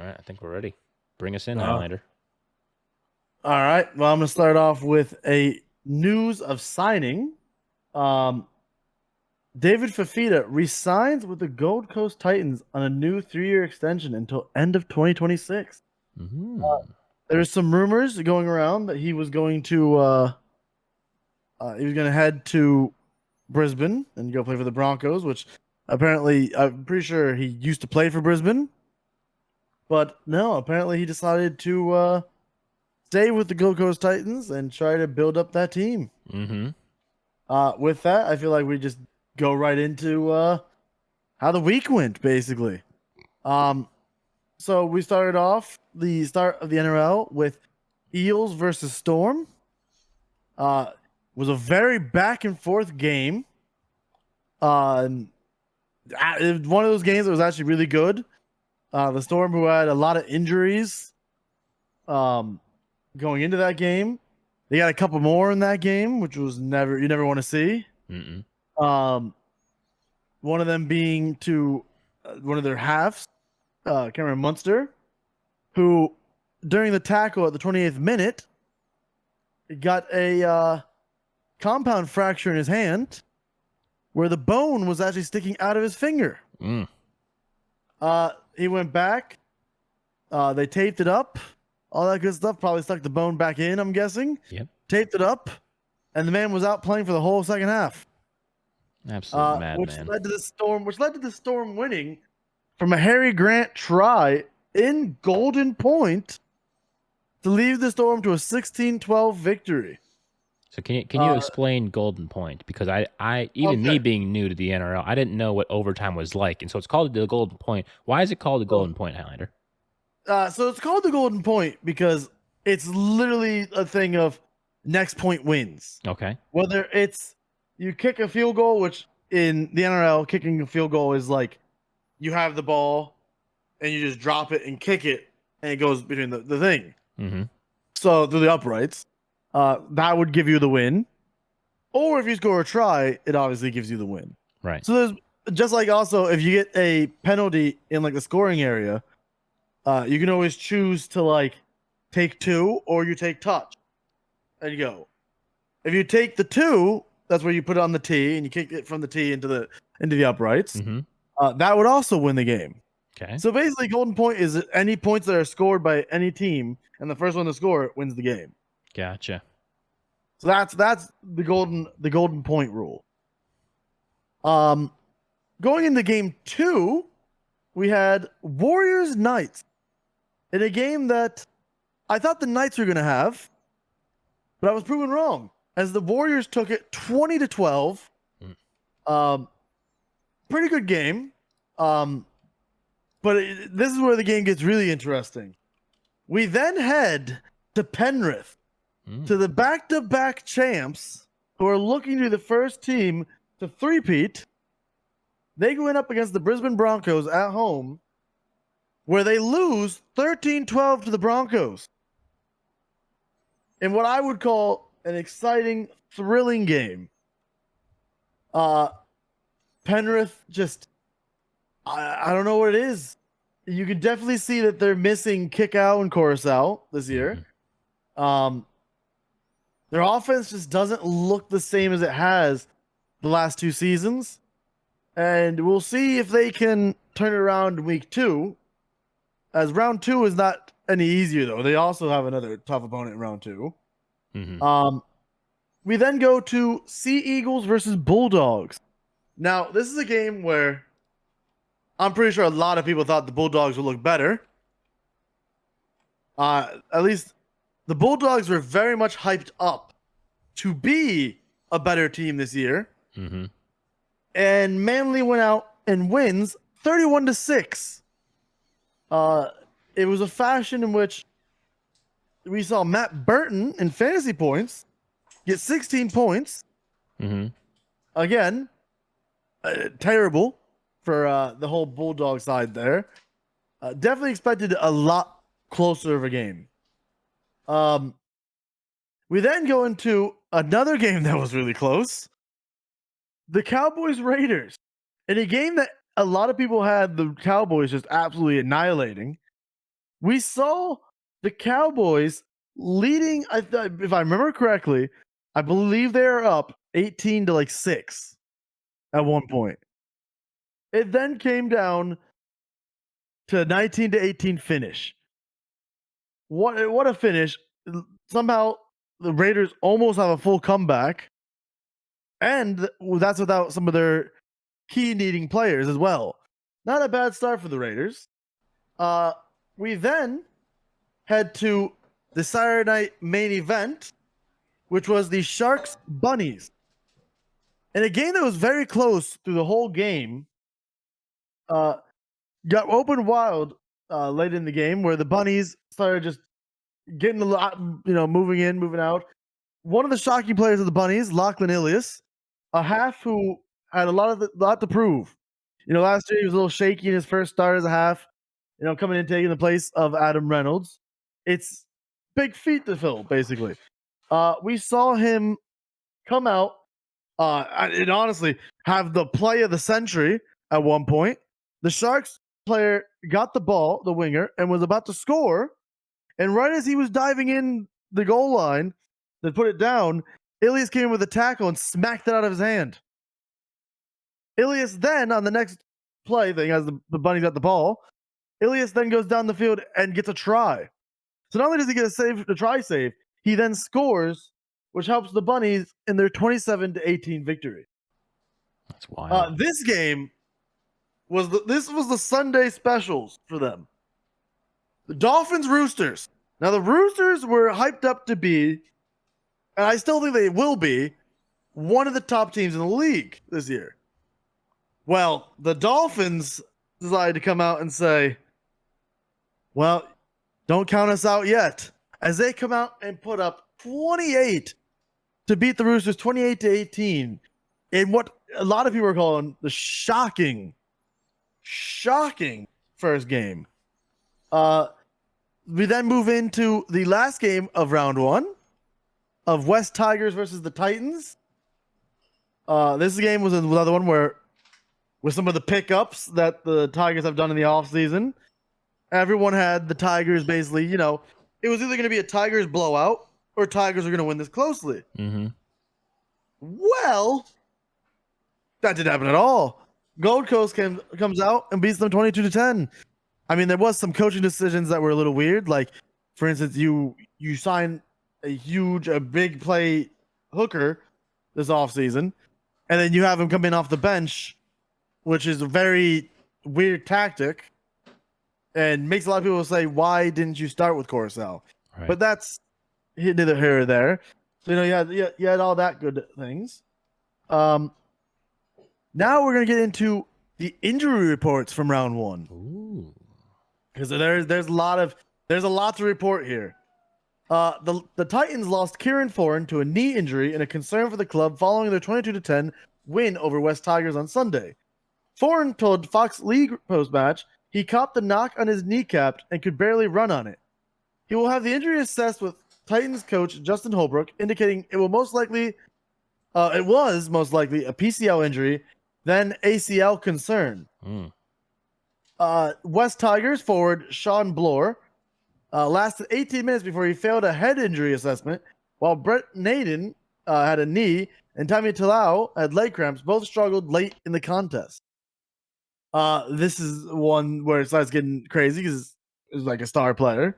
right, I think we're ready. Bring us in, Uh, Highlander. all right. Well, I'm gonna start off with a news of signing. Um, David Fafita resigns with the Gold Coast Titans on a new 3-year extension until end of 2026. Mm-hmm. There's some rumors going around that he was going to head to Brisbane and go play for the Broncos, which apparently I'm pretty sure he used to play for Brisbane, but no, apparently he decided to stay with the Gold Coast Titans and try to build up that team. Mm-hmm. With that, I feel like we just go right into how the week went, basically. Um, so we started off the start of the NRL with Eels versus Storm. Was a very back and forth game. And it was one of those games that was actually really good. The Storm, who had a lot of injuries, um, going into that game, they got a couple more in that game, which was you never want to see. Mm-mm. Um, one of them being to one of their halves, Cameron Munster, who during the tackle at the 28th minute got a compound fracture in his hand where the bone was actually sticking out of his finger. Mm. He went back. They taped it up, all that good stuff. Probably stuck the bone back in, I'm guessing. Yep. Taped it up, and the man was out playing for the whole second half. Absolute Which madman. led to the Storm winning from a Harry Grant try in Golden Point to lead the Storm to a 16-12 victory. So can you explain Golden Point? Because I even me Okay. being new to the NRL, I didn't know what overtime was like, and so it's called the Golden Point. Why is it called the So, Golden Point, Highlander? so it's called the Golden Point because it's literally a thing of next point wins. Okay. Whether it's you kick a field goal, which in the NRL, kicking a field goal is like you have the ball and you just drop it and kick it, and it goes between the thing. Mm-hmm. So through the uprights, that would give you the win. Or if you score a try, it obviously gives you the win. Right. So there's just like also if you get a penalty in like the scoring area, you can always choose to like take two or you take touch. There you go. If you take the two, that's where you put it on the tee and you kick it from the tee into the uprights. Mm-hmm. That would also win the game. Okay. So basically, golden point is any points that are scored by any team, and the first one to score it wins the game. Gotcha. So that's the golden point rule. Um, Going into game 2, we had Warriors Knights in a game that I thought the Knights were going to have, but I was proven wrong as the Warriors took it 20-12. Mm. Pretty good game. But this is where the game gets really interesting. We then head to Penrith, to the back-to-back champs who are looking to be the first team to three-peat. They went up against the Brisbane Broncos at home, where they lose 13-12 to the Broncos in what I would call an exciting, thrilling game. Penrith just, I don't know what it is. You can definitely see that they're missing Kickout and Coruscant this year. Mm-hmm. Their offense just doesn't look the same as it has the last 2 seasons. And we'll see if they can turn it around in week 2. As round 2 is not any easier, though. They also have another tough opponent in round 2. Mm-hmm. We then go to Sea Eagles versus Bulldogs. Now, this is a game where I'm pretty sure a lot of people thought the Bulldogs would look better. At least the Bulldogs were very much hyped up to be a better team this year. Mm-hmm. And Manly went out and wins 31-6. It was a fashion in which we saw Matt Burton in fantasy points get 16 points. Mm-hmm. Again, terrible for the whole Bulldog side there. Definitely expected a lot closer of a game. We then go into another game that was really close. The Cowboys Raiders. In a game that a lot of people had the Cowboys just absolutely annihilating. we saw the Cowboys leading. If I remember correctly, I believe they are up 18 to like 6 at one point. It then came down to 19 to 18 finish. What a finish! Somehow the Raiders almost have a full comeback, and that's without some of their key needing players as well. Not a bad start for the Raiders. We then head to the Saturday night main event, which was the Sharks Bunnies. In a game that was very close through the whole game, got open wild late in the game where the Bunnies started just getting a lot, moving in, moving out. One of the shocking players of the Bunnies, Lachlan Ilias, a half who had a lot to prove. Last year he was a little shaky in his first start as a half. Coming in taking the place of Adam Reynolds. It's big feet to fill, basically. We saw him come out and honestly have the play of the century at one point. The Sharks player got the ball, the winger, and was about to score. And right as he was diving in the goal line to put it down, Ilias came in with a tackle and smacked it out of his hand. Ilias then, on the next play, as the Bunnies got the ball, Ilias then goes down the field and gets a try. So not only does he get a try save, he then scores, which helps the Bunnies in their 27 to 18 victory. That's wild. This game was the Sunday specials for them. The Dolphins Roosters. Now the Roosters were hyped up to be, and I still think they will be, one of the top teams in the league this year. Well, the Dolphins decided to come out and say, well, don't count us out yet. As they come out and put up 28 to beat the Roosters 28 to 18 in what a lot of people are calling the shocking first game. We then move into the last game of round one of West Tigers versus the Titans. This game was another one where, with some of the pickups that the Tigers have done in the offseason, everyone had the Tigers basically, it was either going to be a Tigers blowout or Tigers are going to win this closely. Mm-hmm. Well, that didn't happen at all. Gold Coast comes out and beats them 22 to 10. I mean, there was some coaching decisions that were a little weird. Like, for instance, you sign a big play hooker this offseason, and then you have him come in off the bench, which is a very weird tactic and makes a lot of people say, why didn't you start with Coruscant? Right. But that's neither here or there. So, you had all that good things. Now we're going to get into the injury reports from round one. Ooh. Because there's a lot to report here. The Titans lost Kieran Foran to a knee injury and a concern for the club following their 22 to 10 win over West Tigers on Sunday. Foran told Fox League post-match he caught the knock on his kneecap and could barely run on it. He will have the injury assessed with Titans coach Justin Holbrook, indicating it was most likely a PCL injury, then ACL concern. West Tigers forward Sean Bloor lasted 18 minutes before he failed a head injury assessment, while Brett Naden had a knee and Tommy Talau had leg cramps. Both struggled late in the contest. This is one where it starts getting crazy because it's like a star player.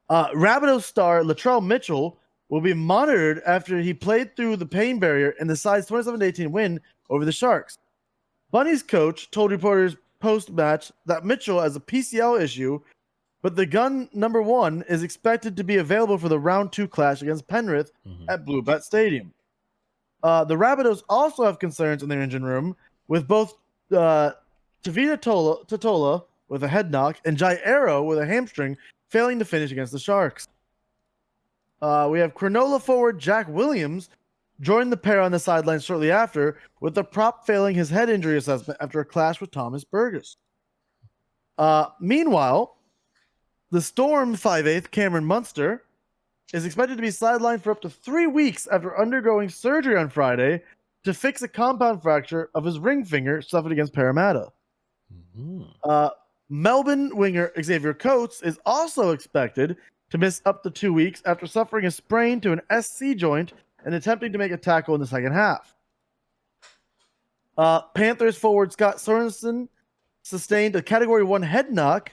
Rabbitohs star Latrell Mitchell will be monitored after he played through the pain barrier in the side's 27-18 win over the Sharks. Bunnies coach told reporters post-match that Mitchell has a PCL issue, but the gun number one is expected to be available for the round 2 clash against Penrith at Bluebet Stadium. The Rabbitohs also have concerns in their engine room with both Tavita Totola with a head knock and Jai Arrow with a hamstring failing to finish against the Sharks. We have Cronulla forward Jack Williams joined the pair on the sidelines shortly after, with the prop failing his head injury assessment after a clash with Thomas Burgess. Meanwhile, the Storm 5/8 Cameron Munster is expected to be sidelined for up to 3 weeks after undergoing surgery on Friday to fix a compound fracture of his ring finger suffered against Parramatta. Melbourne winger Xavier Coates is also expected to miss up to 2 weeks after suffering a sprain to an SC joint and attempting to make a tackle in the second half. Panthers forward Scott Sorensen sustained a Category 1 head knock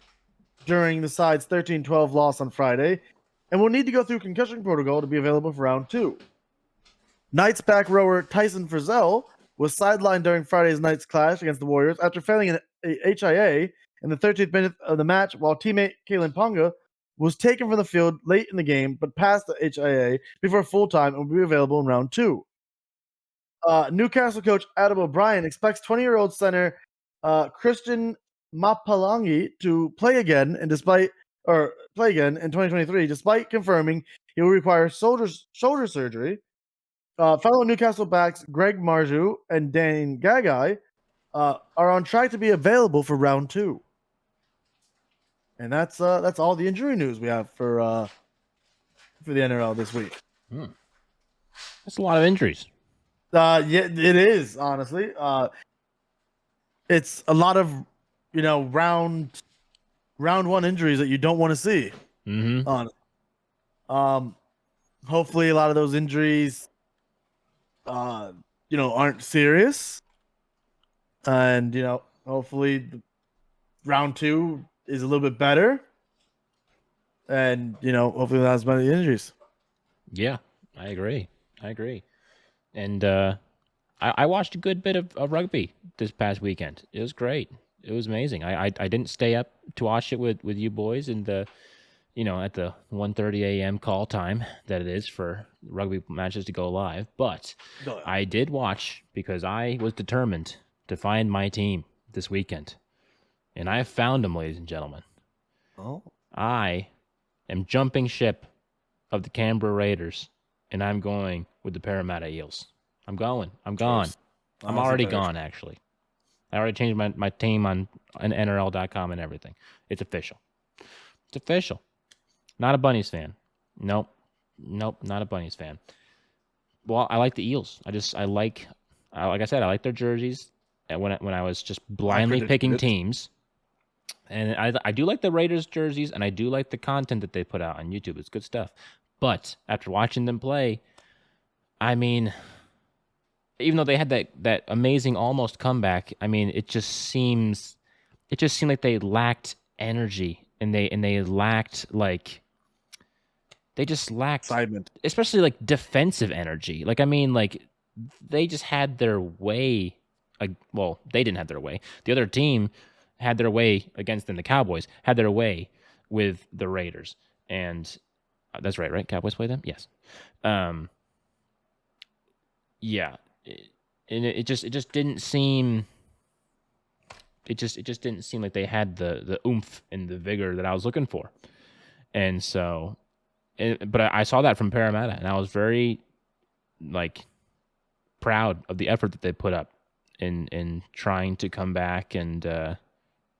during the side's 13-12 loss on Friday and will need to go through concussion protocol to be available for round 2. Knights back rower Tyson Frizzell was sidelined during Friday's Knights clash against the Warriors after failing an HIA in the 13th minute of the match, while teammate Kalen Ponga was taken from the field late in the game but passed the HIA before full time and will be available in round 2. Newcastle coach Adam O'Brien expects 20-year-old center Christian Mapalangi to play again in 2023, despite confirming he will require shoulder surgery. Fellow Newcastle backs Greg Marju and Dane Gagai are on track to be available for round 2. And that's all the injury news we have for the NRL this week. That's a lot of injuries. Yeah, it is, honestly. It's a lot of, round 1 injuries that you don't want to see. Hopefully a lot of those injuries aren't serious. And, hopefully round 2 is a little bit better. And, hopefully not as many injuries. Yeah, I agree. And I watched a good bit of rugby this past weekend. It was great. It was amazing. I didn't stay up to watch it with you boys in the, at the 1:30 a.m. call time that it is for rugby matches to go live. But I did watch because I was determined to find my team this weekend. And I have found them, ladies and gentlemen. Oh. I am jumping ship of the Canberra Raiders, and I'm going with the Parramatta Eels. I'm gone. I'm already gone, actually. I already changed my team on NRL.com and everything. It's official. Not a Bunnies fan. Nope, not a Bunnies fan. Well, I like the Eels. Like I said, I like their jerseys. And when I was just blindly picking teams. And I do like the Raiders jerseys, and I do like the content that they put out on YouTube. It's good stuff. But after watching them play, I mean, even though they had that amazing almost comeback, I mean, it just seemed like they lacked energy, and they lacked excitement, especially like defensive energy. Like, I mean, like they just had their way. Well, they didn't have their way. The other team had their way against them. The Cowboys had their way with the Raiders, and that's right? Cowboys play them, yes. Yeah, and it just didn't seem. It just didn't seem like they had the oomph and the vigor that I was looking for, and so, but I saw that from Parramatta, and I was very, proud of the effort that they put up in trying to come back and.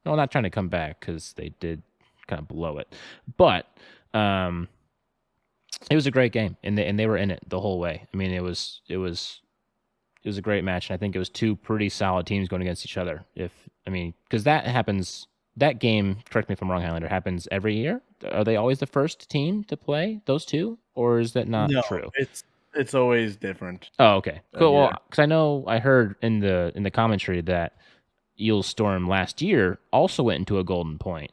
No, not trying to come back because they did kind of blow it, but it was a great game, and they were in it the whole way. I mean, it was a great match, and I think it was two pretty solid teams going against each other. Because that happens. That game, correct me if I'm wrong, Highlander, happens every year. Are they always the first team to play those two, or is that not true? It's always different. Oh, okay, cool. Well, because I heard in the commentary that Eels Storm last year also went into a golden point,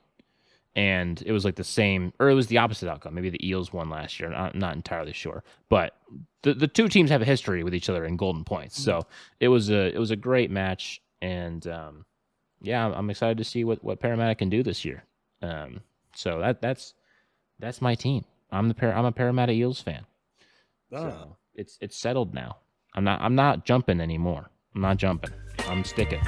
and it was like the same, or it was the opposite outcome. Maybe the Eels won last year. I'm not entirely sure, but the two teams have a history with each other in golden points. So it was a great match, and I'm excited to see what Parramatta can do this year. So that's my team. I'm a Parramatta Eels fan. So it's settled now. I'm not jumping anymore. I'm not jumping. I'm sticking.